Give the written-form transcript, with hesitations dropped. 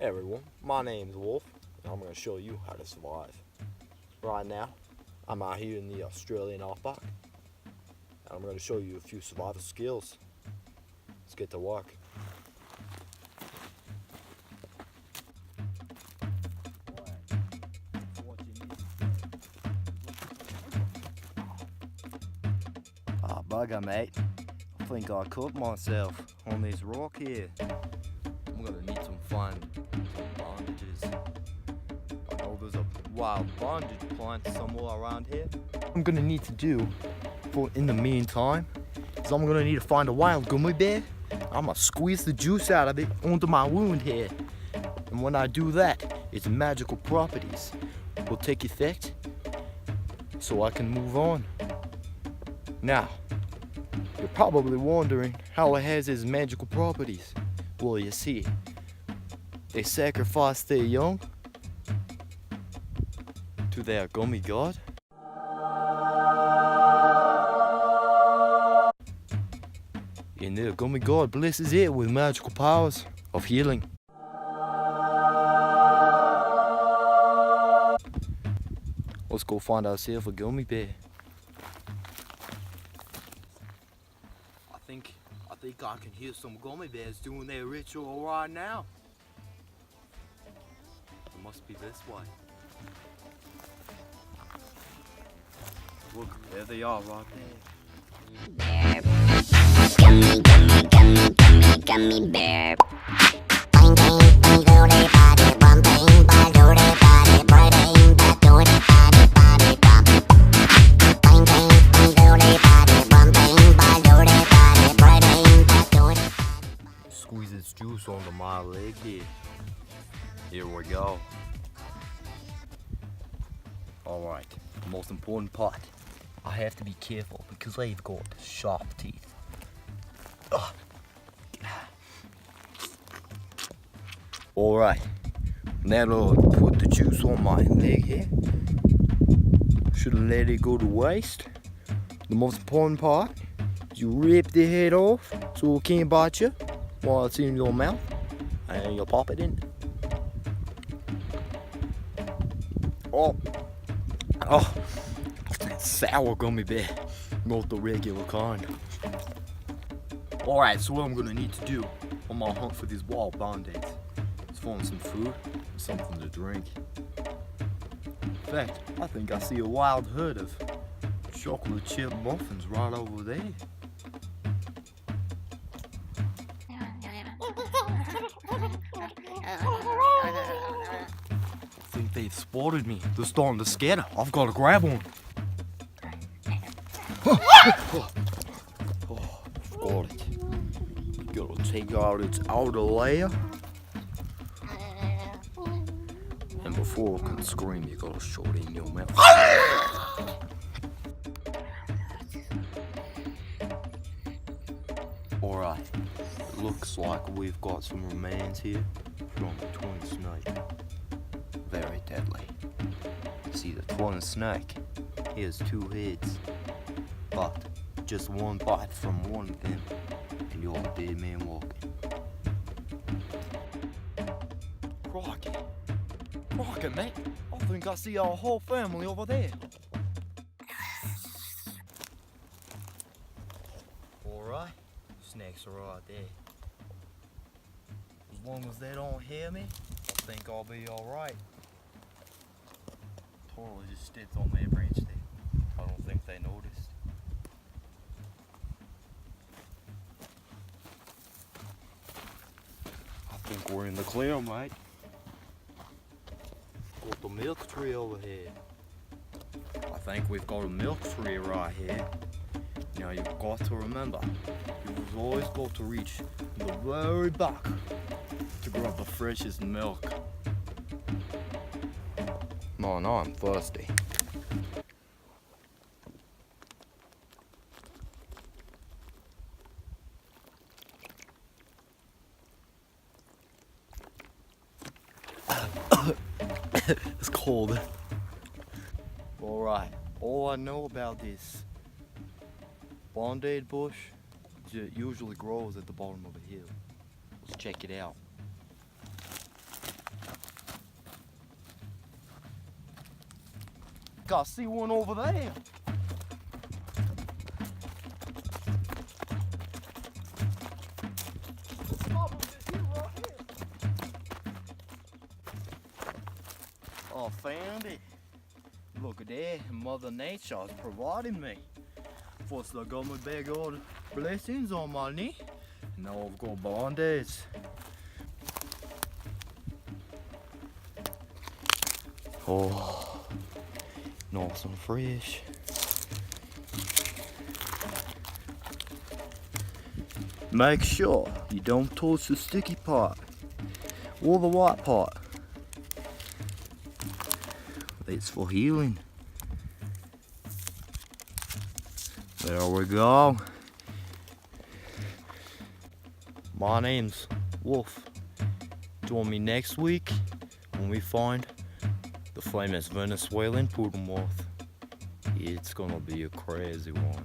Hey everyone, my name's Wolf, and I'm going to show you how to survive. Right now, I'm out here in the Australian outback, and I'm going to show you a few survival skills. Let's get to work. Bugger mate, I think I cooked myself on this rock here. I'm going to need some bandages. I know there's a wild bandage plant somewhere around here. What I'm gonna need to do in the meantime is I'm gonna need to find a wild gummy bear. I'm gonna squeeze the juice out of it onto my wound here. And when I do that, its magical properties will take effect so I can move on. Now, you're probably wondering how it has its magical properties. Well, you see, they sacrifice their young to their gummy god. And their gummy god blesses it with magical powers of healing. Let's go find ourselves a gummy bear. I think I can hear some gummy bears doing their ritual right now. It must be this way. Look, there they are right there. Gummy, gummy, gummy, gummy, gummy bear. Squeeze its juice onto my leg here. Here we go. Alright, the most important part. I have to be careful because they've got sharp teeth. Alright, now to put the juice on my leg here. Shouldn't let it go to waste. The most important part is you rip the head off so it can't bite you while it's in your mouth, and you pop it in. Oh, sour gummy bear, not the regular kind. Alright, so what I'm gonna need to do on my hunt for these wild band-aids is find some food and something to drink. In fact, I think I see a wild herd of chocolate chip muffins right over there. I think they've spotted me. They're starting to scatter. I've got to grab one. Got it. You gotta take out its outer layer. And before it can scream, you gotta shove it in your mouth. Alright, it looks like we've got some remains here from the twin snake. Very deadly. See, the twin snake, he has two heads, but just one bite from one of them, and you're a dead man walking. Crikey, mate, I think I see our whole family over there. Alright, snakes are right there. As long as they don't hear me, I think I'll be alright. Totally just stepped on their branch there. I don't think they noticed. I think we're in the clear, mate. Got the milk tree over here. I think we've got a milk tree right here. Now you've got to remember, you've always got to reach in the very back to grab the freshest milk. No, I'm thirsty. It's cold. Alright, all I know about this band-aid bush is it usually grows at the bottom of a hill. Let's check it out. I see one over there. I found it. Look at that, Mother Nature is providing me. First I got my big old blessings on my knee. Now I've got band-aids. Oh, nice and fresh. Make sure you don't touch the sticky part or the white part. It's for healing. There we go. My name's Wolf. Join me next week when we find the famous Venezuelan poodle moth. It's gonna be a crazy one.